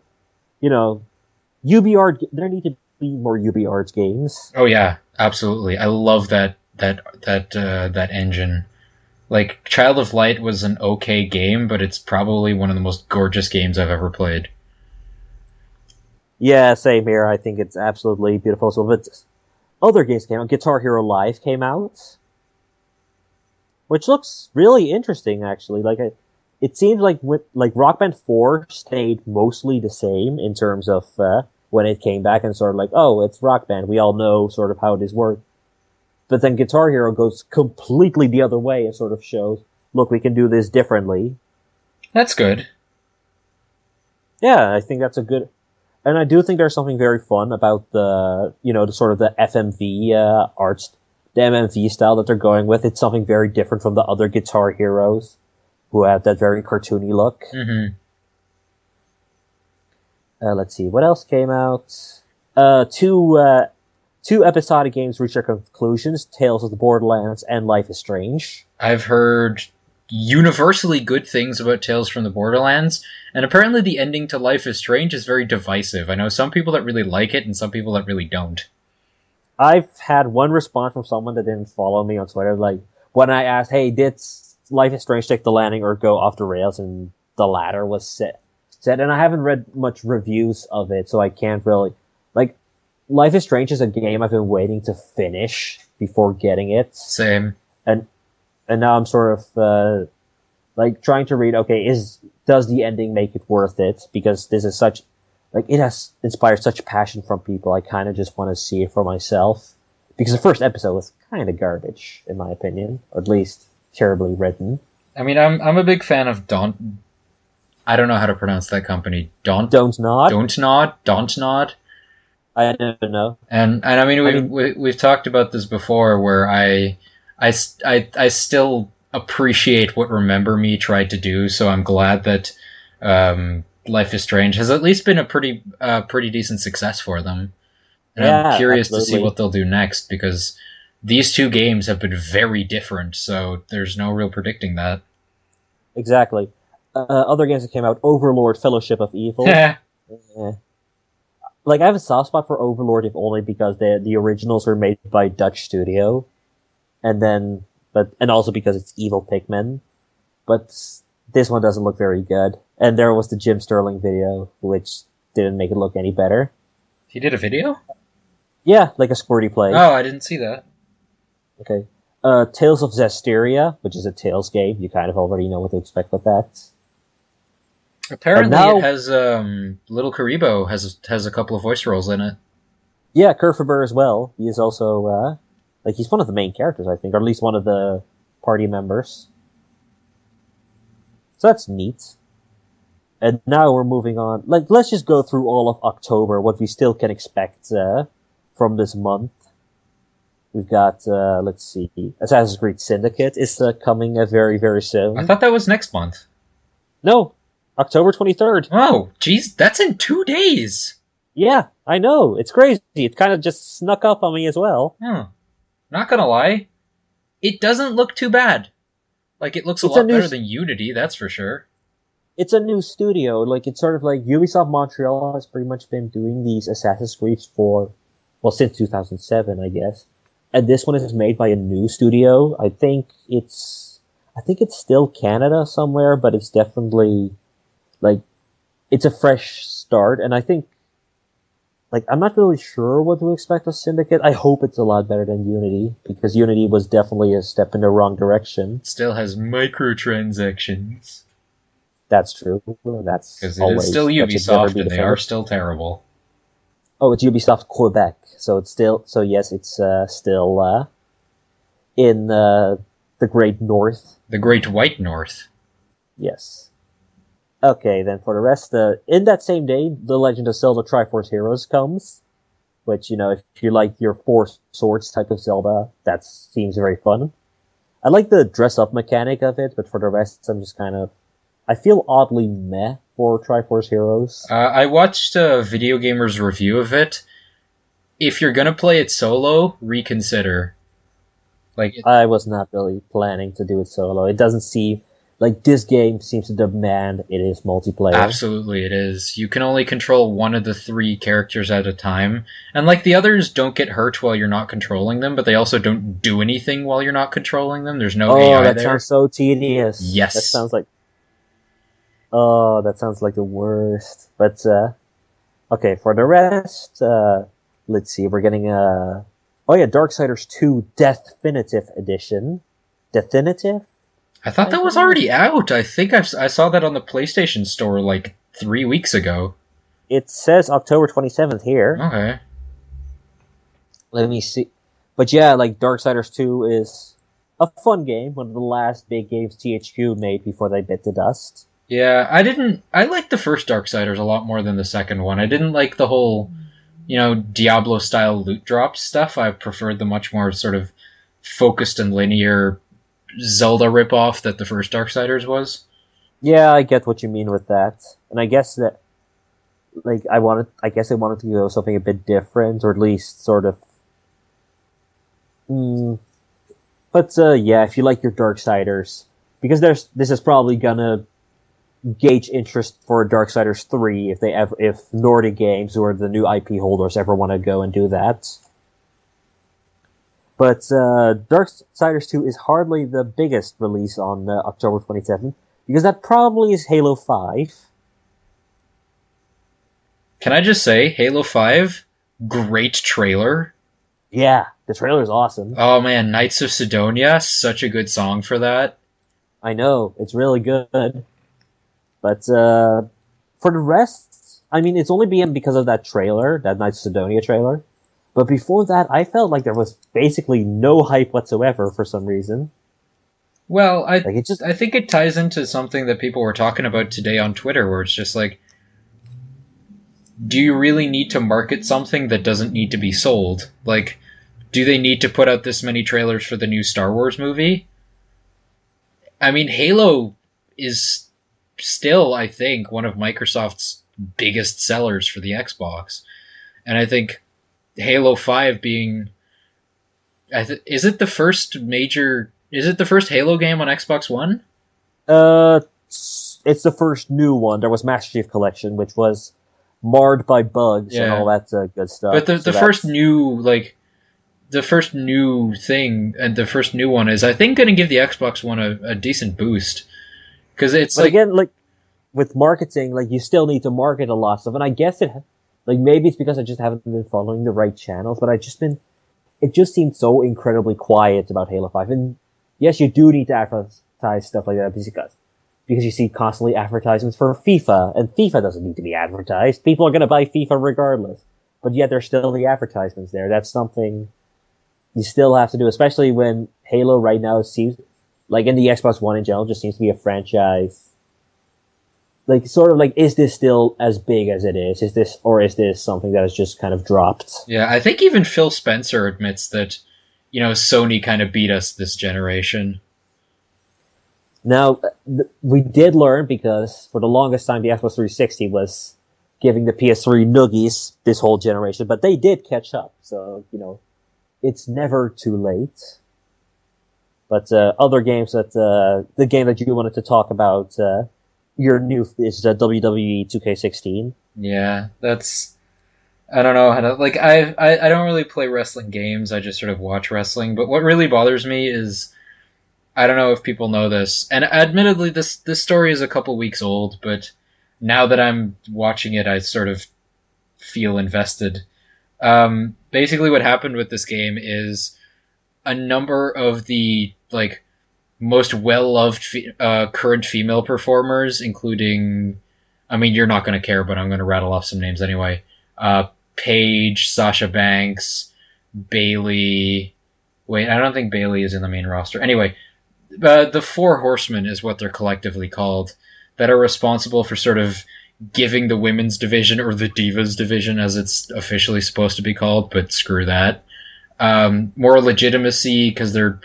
UbiArt. There need to be more UbiArt games. Oh yeah, absolutely. I love that engine. Like Child of Light was an okay game, but it's probably one of the most gorgeous games I've ever played. Yeah, same here. I think it's absolutely beautiful. So, but other games came out. Guitar Hero Live came out, which looks really interesting. Actually, it seems like Rock Band 4 stayed mostly the same in terms of when it came back, and sort of like, oh, it's Rock Band. We all know sort of how it is worked. But then Guitar Hero goes completely the other way and sort of shows, look, we can do this differently. That's good. Yeah, I think that's a good, and I do think there's something very fun about the sort of the FMV arts, the MMV style that they're going with. It's something very different from the other Guitar Heroes who have that very cartoony look. Mm-hmm. Let's see, what else came out? Two episodic games reach their conclusions: Tales of the Borderlands and Life is Strange. I've heard universally good things about Tales from the Borderlands, and apparently the ending to Life is Strange is very divisive. I know some people that really like it and some people that really don't. I've had one response from someone that didn't follow me on Twitter, like when I asked, "Hey, did Life is Strange take the landing or go off the rails?" and the latter was said, and I haven't read much reviews of it, so I can't really like. Life is Strange is a game I've been waiting to finish before getting it, Same. and now I'm sort of like trying to read. Okay, does the ending make it worth it? Because this is such like it has inspired such passion from people. I kind of just want to see it for myself because the first episode was kind of garbage in my opinion, or at least terribly written. I mean, I'm a big fan of Don't. I don't know how to pronounce that company. Don't nod. Don't Nod. I don't know. And I mean, we've talked about this before, where I still appreciate what Remember Me tried to do. So I'm glad that Life is Strange has at least been a pretty decent success for them. And Yeah, I'm curious to absolutely. see what they'll do next, because these two games have been very different. So there's no real predicting that. Exactly. Other games that came out: Overlord, Fellowship of Evil. Eh. Like I have a soft spot for Overlord, if only because the originals were made by Dutch studio, and also because it's evil Pikmin. But this one doesn't look very good. And there was the Jim Sterling video, which didn't make it look any better. He did a video? Yeah, like a squirty play. Oh, I didn't see that. Okay. Tales of Zestiria, which is a Tales game. You kind of already know what to expect with that. Apparently, now, it has Little Karibo has a couple of voice roles in it. Yeah, Kerfaber as well. He is also he's one of the main characters, I think, or at least one of the party members. So that's neat. And now we're moving on. Like, let's just go through all of October, what we still can expect from this month. We've got, let's see, Assassin's Creed Syndicate is coming very, very soon. I thought that was next month. No, October 23rd. Oh, geez, that's in 2 days. Yeah, I know. It's crazy. It kind of just snuck up on me as well. Not gonna lie, it doesn't look too bad. Like, it looks a lot better than Unity, that's for sure. It's a new studio. Like, it's sort of like Ubisoft Montreal has pretty much been doing these Assassin's Creeds since 2007, I guess. And this one is made by a new studio. I think it's still Canada somewhere, but it's definitely, like, it's a fresh start. And I think, like, I'm not really sure what to expect of Syndicate. I hope it's a lot better than Unity, because Unity was definitely a step in the wrong direction. It still has microtransactions. That's true. That's because it is still Ubisoft, and they are still terrible. Oh, it's Ubisoft Quebec, so it's still still in the Great North. The Great White North. Yes. Okay, then for the rest, in that same day, The Legend of Zelda Triforce Heroes comes, which, you know, if you like your Four Swords type of Zelda, that seems very fun. I like the dress-up mechanic of it, but for the rest, I'm just kind of... I feel oddly meh for Triforce Heroes. I watched a Video Gamer's review of it. If you're gonna play it solo, reconsider. I was not really planning to do it solo. It doesn't seem... Like, this game seems to demand it is multiplayer. Absolutely, it is. You can only control one of the 3 characters at a time. And, like, the others don't get hurt while you're not controlling them, but they also don't do anything while you're not controlling them. There's no AI there. Oh, that sounds so tedious. Yes. That sounds like... Oh, that sounds like the worst. But, okay, for the rest, let's see, we're getting, Darksiders 2 Definitive Edition. Definitive? I thought that was already out. I think I saw that on the PlayStation Store, like, 3 weeks ago. It says October 27th here. Okay. Let me see. But yeah, like, Darksiders 2 is a fun game, one of the last big games THQ made before they bit the dust. Yeah, I liked the first Darksiders a lot more than the second one. I didn't like the whole, Diablo-style loot drop stuff. I preferred the much more sort of focused and linear Zelda ripoff that the first Darksiders was. Yeah, I get what you mean with that. And I guess that, like, I wanted to go something a bit different, or at least sort of... But, yeah, if you like your Darksiders, because this is probably gonna gauge interest for Darksiders 3 if Nordic Games or the new IP holders ever want to go and do that. But Darksiders 2 is hardly the biggest release on October 27th, because that probably is Halo 5. Can I just say, Halo 5, great trailer. Yeah, the trailer is awesome. Oh man, Knights of Sidonia, such a good song for that. I know, it's really good. But for the rest, I mean, it's only been because of that trailer, that Knights of Sidonia trailer. But before that, I felt like there was basically no hype whatsoever for some reason. Well, I think it ties into something that people were talking about today on Twitter, where it's just like, do you really need to market something that doesn't need to be sold? Like, do they need to put out this many trailers for the new Star Wars movie? I mean, Halo is still, I think, one of Microsoft's biggest sellers for the Xbox. And I think Halo 5 being... is it the first Halo game on Xbox One? It's the first new one. There was Master Chief Collection, which was marred by bugs and all that good stuff. But the first new thing and the first new one is, I think, going to give the Xbox One a decent boost, because it's again, like with marketing, like you still need to market a lot of stuff, and I guess maybe it's because I just haven't been following the right channels, but it just seemed so incredibly quiet about Halo 5. And yes, you do need to advertise stuff like that because you see constantly advertisements for FIFA, and FIFA doesn't need to be advertised. People are going to buy FIFA regardless. But yet there's still the advertisements there. That's something you still have to do, especially when Halo right now seems, like in the Xbox One in general, just seems to be a franchise. Like, sort of like, is this still as big as it is? Is this something that has just kind of dropped? Yeah, I think even Phil Spencer admits that, Sony kind of beat us this generation. Now, we did learn, because for the longest time the Xbox 360 was giving the PS3 noogies this whole generation, but they did catch up, so, it's never too late. But other games the game that you wanted to talk about, your new is WWE 2K16. Yeah, I don't know how to, like, I don't really play wrestling games, I just sort of watch wrestling, but what really bothers me is, I don't know if people know this, and admittedly this story is a couple weeks old, but now that I'm watching it, I sort of feel invested. Basically what happened with this game is a number of the, like, most well-loved current female performers, including, I mean, you're not going to care, but I'm going to rattle off some names anyway. Paige, Sasha Banks, Bailey. Wait, I don't think Bailey is in the main roster. Anyway, the Four Horsemen is what they're collectively called, that are responsible for sort of giving the women's division, or the Divas division as it's officially supposed to be called, but screw that, more legitimacy, because they're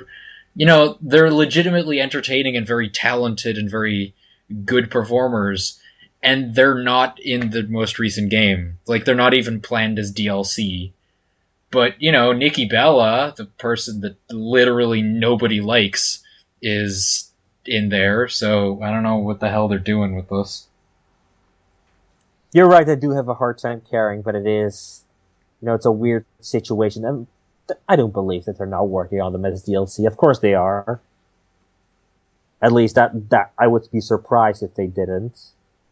legitimately entertaining and very talented and very good performers, and they're not in the most recent game. Like, they're not even planned as DLC. But, Nikki Bella, the person that literally nobody likes, is in there, so I don't know what the hell they're doing with this. You're right, I do have a hard time caring, but it is, it's a weird situation. And I don't believe that they're not working on them as DLC. Of course they are. At least that I would be surprised if they didn't.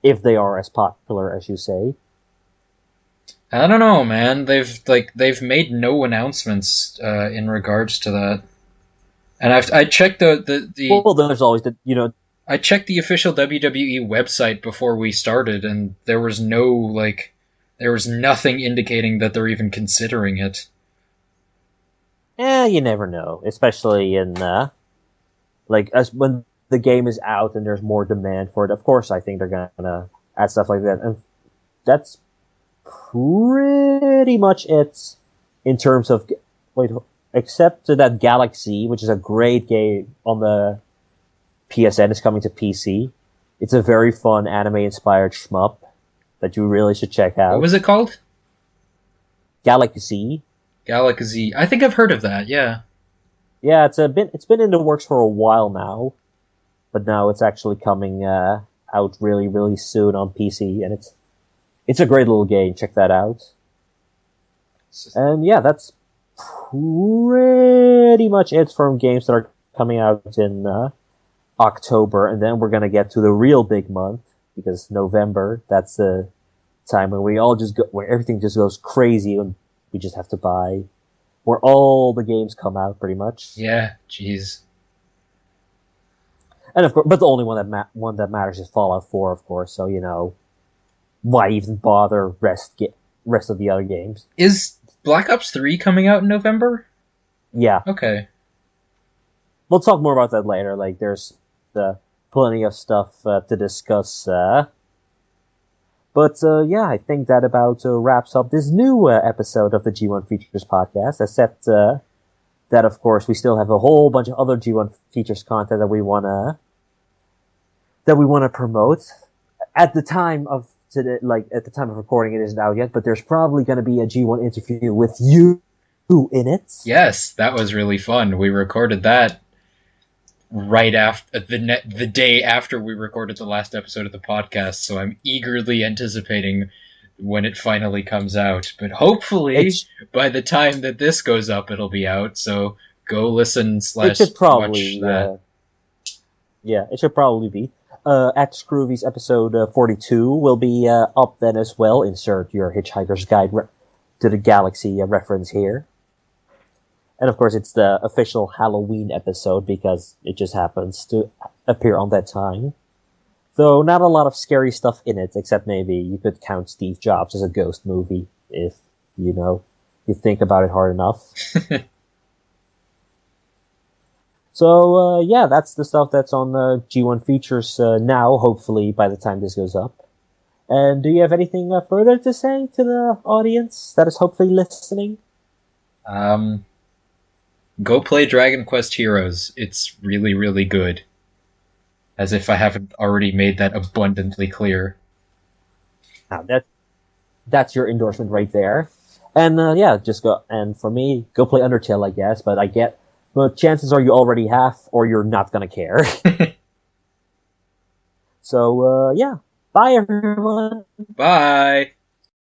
If they are as popular as you say. I don't know, man. They've made no announcements in regards to that. And I checked the well, there's always I checked the official WWE website before we started, and there was nothing indicating that they're even considering it. You never know, especially in as when the game is out and there's more demand for it. Of course, I think they're gonna add stuff like that, and that's pretty much it in terms of except that Galaxy, which is a great game on the PSN, is coming to PC. It's a very fun anime-inspired shmup that you really should check out. What was it called? Galaxy. Galaxy. I think I've heard of that. Yeah. Yeah, it's been in the works for a while now, but now it's actually coming out really, really soon on PC, and it's a great little game. Check that out. And yeah, that's pretty much it from games that are coming out in October, and then we're gonna get to the real big month, because November, that's the time when we all just go, where everything just goes crazy, and we just have to buy, where all the games come out pretty much. Yeah, jeez. And of course, but the only one that matters is Fallout 4, of course. So why even bother rest of the other games? Is Black Ops 3 coming out in November? Yeah. Okay. We'll talk more about that later. Like, there's plenty of stuff to discuss. But yeah, I think that about wraps up this new episode of the G1 Features podcast. Except that, of course, we still have a whole bunch of other G1 Features content that we wanna promote. At the time of today, like at the time of recording, it isn't out yet. But there's probably going to be a G1 interview with you in it. Yes, that was really fun. We recorded that right after the day after we recorded the last episode of the podcast, so I'm eagerly anticipating when it finally comes out. But hopefully by the time that this goes up, it'll be out, so go listen / it should probably, watch that. Yeah, it should probably be. At Scroovy's episode 42 will be up then as well. Insert your Hitchhiker's Guide to the Galaxy reference here. And of course, it's the official Halloween episode because it just happens to appear on that time. Though not a lot of scary stuff in it, except maybe you could count Steve Jobs as a ghost movie if, you think about it hard enough. So, yeah, that's the stuff that's on the G1 Features now, hopefully, by the time this goes up. And do you have anything further to say to the audience that is hopefully listening? Go play Dragon Quest Heroes. It's really, really good. As if I haven't already made that abundantly clear. That's your endorsement right there. And yeah, just go. And for me, go play Undertale, I guess. But chances are you already have, or you're not gonna care. So yeah, bye everyone. Bye.